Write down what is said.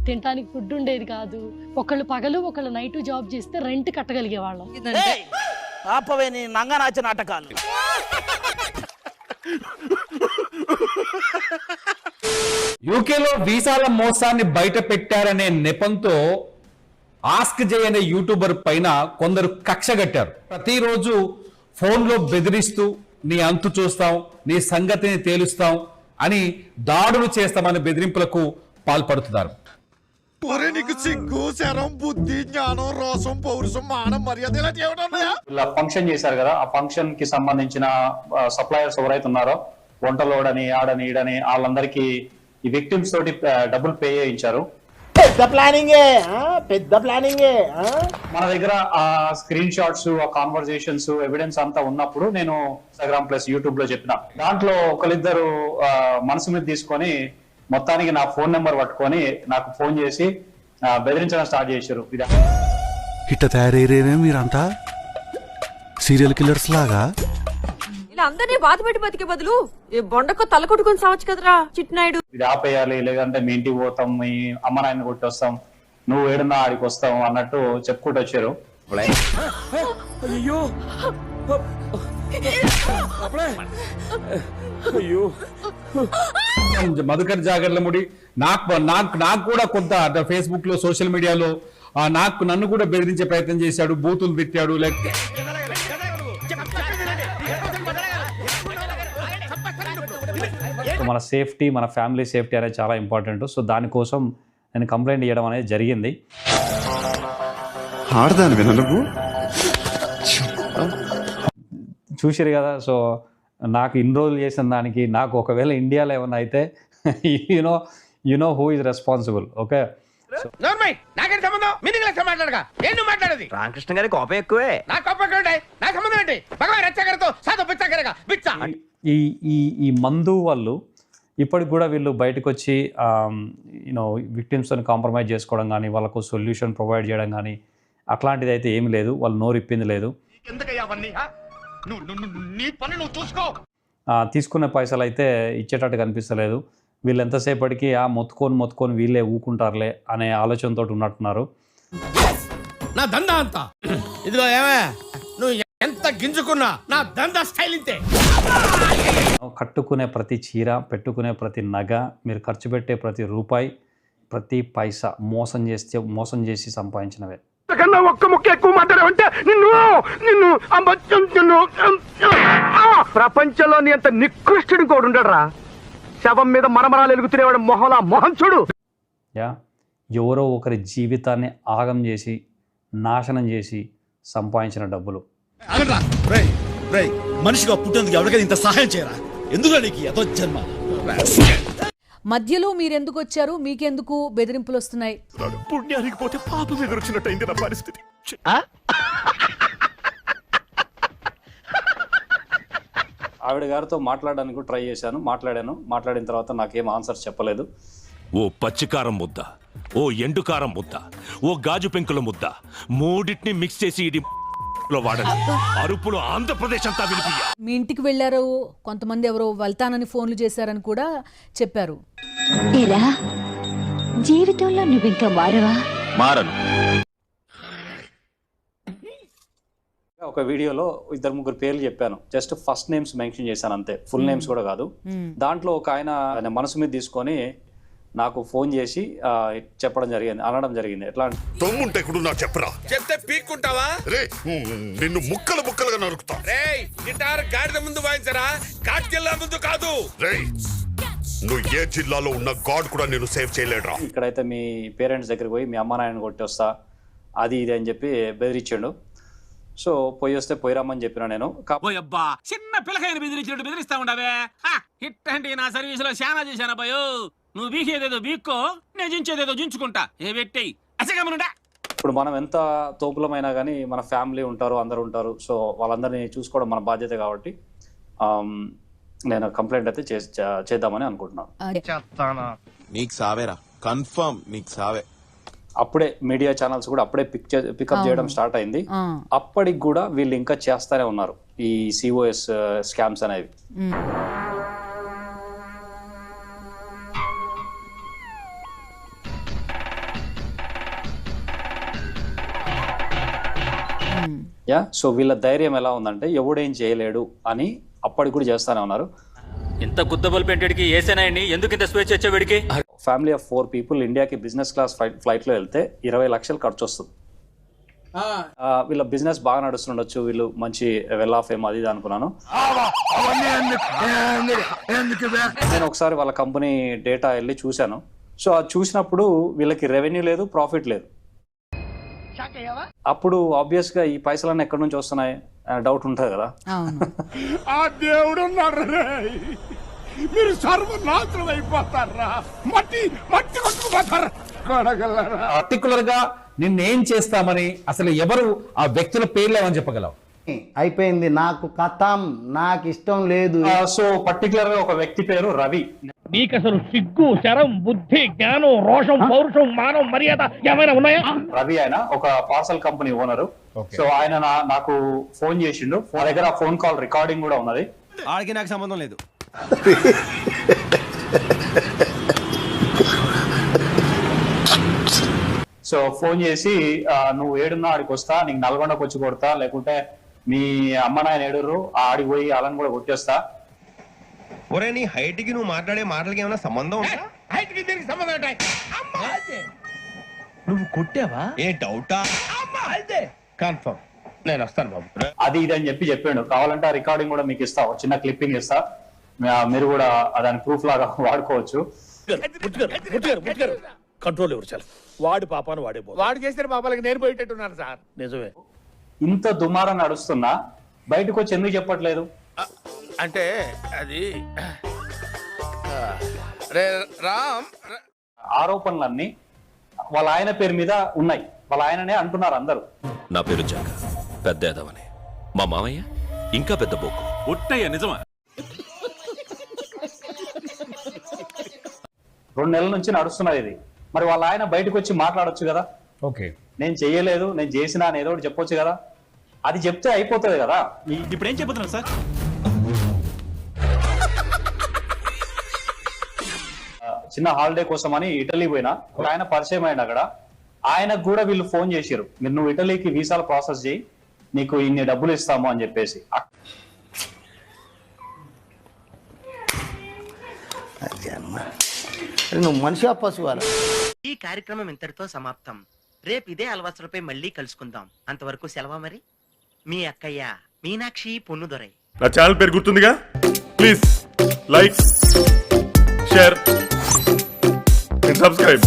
తినడానికి ఫుడ్ ఉండేది కాదు. ఒకళ్ళు పగలు ఒకళ్ళు నైట్ జాబ్ చేస్తే రెంట్ కట్టగలిగే వాళ్ళం. ఆపవే నీ నంగనాచి నాటకాలు. యూకేలో వీసాల మోసాన్ని బయట పెట్టారనే నెపంతో ఆస్క్ జై అనే యూట్యూబర్ పైన కొందరు కక్షగట్టారు. ప్రతిరోజు ఫోన్లో బెదిరిస్తూ నీ అంతు చూస్తాం, నీ సంగతిని తేలుస్తాం అని దాడులు చేస్తామని బెదిరింపులకు పాల్పడుతున్నారు. ఇలా ఫంక్షన్ చేశారు కదా, ఆ ఫంక్షన్ కి సంబంధించిన సప్లయర్స్ ఎవరైతే ఉన్నారో వంటలోడని ఆడని ఈడని వాళ్ళందరికీ ఈ విక్టిమ్స్ తోటి డబ్బులు పే చేయించారు. పెద్ద ప్లానింగే. మన దగ్గర ఆ స్క్రీన్ షాట్స్, ఆ కాన్వర్సేషన్స్, ఎవిడెన్స్ అంతా ఉన్నప్పుడు నేను ఇన్స్టాగ్రామ్ ప్లస్ యూట్యూబ్ లో చెప్పిన దాంట్లో ఒకరిద్దరు మనసు మీద తీసుకొని మొత్తానికి నా ఫోన్ నెంబర్ పట్టుకొని నాకు ఫోన్ చేసి బెదిరించడం స్టార్ట్ చేశారు. ఇట్ట తయారయ్యేనే మీరంతా సీరియల్ కిల్లర్స్ లాగా. ఇలా అందరినీ బాధ పెట్టి బతికే బదులు ఈ బొండకు తల కొట్టుకొని సావచ్చు కదరా చిట్నాయుడు. ఇది ఆపేయాలి, లేదంటే మీ ఇంటికి పోతాం, మీ అమ్మ నాయన కొట్టి వస్తాం, నువ్వు ఏడున్నా ఆడికి వస్తాం అన్నట్టు చెప్పుకుంటూ వచ్చారు. మధుకర్ జాగర్లముడి నాకు కూడా కొంత ఫేస్బుక్ లో సోషల్ మీడియాలో నన్ను కూడా బెదిరించే ప్రయత్నం చేశాడు, బూతులు తిట్టాడు. మన సేఫ్టీ, మన ఫ్యామిలీ సేఫ్టీ అనేది చాలా ఇంపార్టెంట్. సో దానికోసం నేను కంప్లైంట్ చేయడం అనేది జరిగింది. చూసారు కదా, సో నాకు ఇన్ని రోజులు చేసిన దానికి నాకు ఒకవేళ ఇండియాలో ఏమన్నా అయితే you know who is responsible. Okay, Ramakrishna గారి కోపం ఎక్కువే. ఈ మందు వాళ్ళు ఇప్పటికి కూడా వీళ్ళు బయటకు వచ్చి విక్టిమ్స్తో కాంప్రమైజ్ చేసుకోవడం కానీ, వాళ్ళకు సొల్యూషన్ ప్రొవైడ్ చేయడం కానీ అట్లాంటిది అయితే ఏమి లేదు. వాళ్ళు నోరు ఇప్పింది లేదు. తీసుకున్న పైసలు అయితే ఇచ్చేటట్టు కనిపిస్తలేదు. వీళ్ళు ఎంతసేపటికి మొత్తుకొని వీళ్ళే ఊకుంటారులే అనే ఆలోచనతో ఉన్నట్టున్నారు. నా దందా అంతా ఇదిగో ఏమే, నువ్వు ఎంత గింజుకున్నా నా దందా స్టైల్ ఇంతే. కట్టుకునే ప్రతి చీర, పెట్టుకునే ప్రతి నగ, మీరు ఖర్చు పెట్టే ప్రతి రూపాయి, ప్రతి పైసా మోసం చేసి సంపాదించినవే. ఒక్క ముక్క ఎక్కువ మాట్లాడావంటే నిన్ను ప్రపంచంలోని అంత నికృష్టుడు కూడా ఉండడరా. శవం మీద మరమరాలు ఎలుగుతునేవాడు మొహం చూడు. ఎవరో ఒకరి జీవితాన్ని ఆగం చేసి, నాశనం చేసి సంపాదించిన డబ్బులు. మనిషిగా పుట్టేందుకు ఎవరికైనా ఇంత సహాయం చేయరా? ఎందుకు నీకు ఎంతో జన్మ. మధ్యలో మీరెందుకు వచ్చారు? మీకెందుకు బెదిరింపులు వస్తున్నాయి? పుణ్యానికి పోతే పాపం ఎదురొచ్చినట్టయింది నా పరిస్థితి. ఆవిడ గారితో మాట్లాడడానికి ట్రై చేశాను, మాట్లాడిన తర్వాత నాకేం ఆన్సర్ చెప్పలేదు. ఓ పచ్చికారం ముద్ద, ఓ ఎండుకారం ముద్ద, ఓ గాజు పెంకుల ముద్ద, మూడింటిని మిక్స్ చేసి ఇది వాడండి. అరుపులు ఆంధ్రప్రదేశ్ అంతా వినిపియ్య. మీ ఇంటికి వెళ్ళారు, కొంతమంది ఎవరో వెళ్తానని ఫోన్లు చేశారని కూడా చెప్పారు. జీవితంలో నువ్వు ఇంకా మారను. ఒక వీడియోలో 2-3 పేర్లు చెప్పాను. జస్ట్ ఫస్ట్ నేమ్స్ మెన్షన్ చేశాను అంతే, ఫుల్ నేమ్స్ కూడా కాదు. దాంట్లో ఒక ఆయన మనసు మీద తీసుకొని నాకు ఫోన్ చేసి అనడం జరిగింది. ఎట్లా తమ్ముంటే చెప్పరా, చెప్తే పీక్కుంటావా? నిన్ను ముక్కలుగా నరుకుతా. గిటార్ గాడిద ముందు వాయించరా, కాట్కెళ్ళ ముందు కాదు. నువ్వు ఏ జిల్లాలో ఉన్న గాడ్ కూడా నేను సేవ్ చేయలేడురా. ఇక్కడైతే మీ పేరెంట్స్ దగ్గరికి పోయి మీ అమ్మ నాయన కొట్టి వస్తా, అది ఇది అని చెప్పి బెదిరించాడు. సో పోయి వస్తే పోయిరామని చెప్పిన నేను. అబ్బా, చిన్న పిల్లకాయని బెదిరిస్తా ఉండవే. ఇట్టండి నా సర్వీస్ లో శానా చేశాను అబ్బాయో. నువ్వు బీకేదేదో బీక్కో, నేను జించేదేదో జించుకుంటా. ఏ పెట్టేయి అసగమనుడా. ఇప్పుడు మనం ఎంత తోపులమైనా కానీ మన ఫ్యామిలీ ఉంటారు, అందరు ఉంటారు. సో వాళ్ళందరినీ చూసుకోవడం మన బాధ్యత కాబట్టి నేను కంప్లైంట్ అయితే చేద్దామని అనుకుంటున్నాను. నీకు సావేరా, కన్ఫర్మ్ నీకు సావే. అప్పుడే మీడియా ఛానల్స్ కూడా అప్పుడే పికప్ చేయడం స్టార్ట్ అయింది. అప్పటికి కూడా వీళ్ళు ఇంకా చేస్తానే ఉన్నారు ఈ సిఓఎస్ స్కామ్స్ అనేవి. యా, సో వీళ్ళ ధైర్యం ఎలా ఉందంటే ఎవడేం చేయలేడు అని అప్పటికి కూడా చేస్తానే ఉన్నారు. ఇంత గుద్దబల్ పెంటెడ్కి ఏసేనాయని ఎందుకు ఇంత స్వేచ్ఛ వచ్చే వీడికి? ఫ్యామిలీ ఆఫ్ 4 people ఇండియాకి బిజినెస్ క్లాస్ ఫ్లైట్లో వెళ్తే 20 లక్షలు ఖర్చు వస్తుంది. వీళ్ళ బిజినెస్ బాగా నడుస్తుండొచ్చు, వీళ్ళు మంచి వెల్ ఆఫ్ ఏమో అది అనుకున్నాను. నేను ఒకసారి వాళ్ళ కంపెనీ డేటా వెళ్ళి చూశాను. సో అది చూసినప్పుడు వీళ్ళకి రెవెన్యూ లేదు, ప్రాఫిట్ లేదు. అప్పుడు ఆబ్వియస్ గా ఈ పైసలన్నీ ఎక్కడి నుంచి వస్తున్నాయి డౌట్ ఉంటుంది కదా. ఆ దేవుడు మీరు సర్వనాశనం అయిపోతారా, మట్టి మట్టి కొట్టుకుపోతారా. పర్టికులర్ గా నిన్నేం చేస్తామని అసలు ఎవరు ఆ వ్యక్తుల పేర్లు ఏమని చెప్పగలవు? అయిపోయింది, నాకు కథం, నాకు ఇష్టం లేదు. సో పర్టికులర్ గా ఒక వ్యక్తి పేరు రవి. నీకు అసలు సిగ్గు, శరం, బుద్ధి, జ్ఞానం, రోషం, పౌరుషం, మానవ మర్యాద ఏమైనా ఉన్నాయా? రవి ఆయన ఒక పార్సల్ కంపెనీ ఓనరు. సో ఆయన నాకు ఫోన్ చేసిండు. మా దగ్గర ఆ ఫోన్ కాల్ రికార్డింగ్ కూడా ఉన్నది. ఆడికి నాకు సంబంధం లేదు. సో ఫోన్ చేసి నువ్వు ఏడున్నా ఆడికి వస్తా, నీకు నల్గొండకు వచ్చి కొడతా, లేకుంటే మీ అమ్మ నాయన ఏడుర్రు ఆడికి పోయి వాళ్ళని కూడా కొట్టేస్తా. ఒరే నీ హైట్ కి నువ్వు మాట్లాడే మాటలకి ఏమైనా సంబంధం ఉందా? హైట్ కి దీనికి సంబంధం ఉంటాయి. నువ్వు కొట్టావా? ఏ డౌటా? కన్ఫర్మ్, నేను వస్తాను బాబు. అది ఇది అని చెప్పాడు. కావాలంటే ఆ రికార్డింగ్ కూడా మీకు ఇస్తా, చిన్న క్లిప్పింగ్ ఇస్తా, మీరు కూడా దాని ప్రూఫ్ లాగా వాడుకోవచ్చు. కంట్రోల్ ఎవరు చాలు, వాడి పాపాను వాడే వాడు చేసిన పాపాలకి నేను పోయేటట్టున్నాను సార్. నిజమే. ఇంత దుమారం నడుస్తున్నా బయటకు వచ్చి ఎందుకు చెప్పట్లేదు? అంటే అది ఆరోపణలన్నీ వాళ్ళ ఆయన పేరు మీద ఉన్నాయి, వాళ్ళ ఆయననే అంటున్నారు అందరూ. నా పేరు జాక, పెద్ద ఎదవని. మా మామయ్య ఇంకా పెద్ద బోకు. ఒట్టయ్య నిజమా? 2 నెలల నుంచి నడుస్తున్నది ఇది. మరి వాళ్ళ ఆయన బయటకు వచ్చి మాట్లాడొచ్చు కదా. ఓకే, నేను చెయ్యలేదు, నేను చేసినా అని ఏదో ఒకటి చెప్పొచ్చు కదా. అది చెప్తే అయిపోతుంది కదా. ఇప్పుడు ఏం చెప్తున్నారు సార్? చిన్న హాలిడే కోసం అని ఇటలీ పోయినా, ఆయన పరిచయం అయ్యాడు అక్కడ. ఆయనకు కూడా వీళ్ళు ఫోన్ చేశారు, మీరు నువ్వు ఇటలీకి వీసాలు ప్రాసెస్ చేయి, నీకు ఇన్ని డబ్బులు ఇస్తాము అని చెప్పేసి. నువ్వు మనిషి పశువాల. ఈ కార్యక్రమం ఇంతటితో సమాప్తం. రేపు ఇదే అలవాసులపై మళ్ళీ కలుసుకుందాం. అంతవరకు సెలవా మరి. మీ అక్కయ్య మీనాక్షి పొన్నుదొరై. నా ఛానల్ పేరు గుర్తుందిగా? Please like, share and subscribe.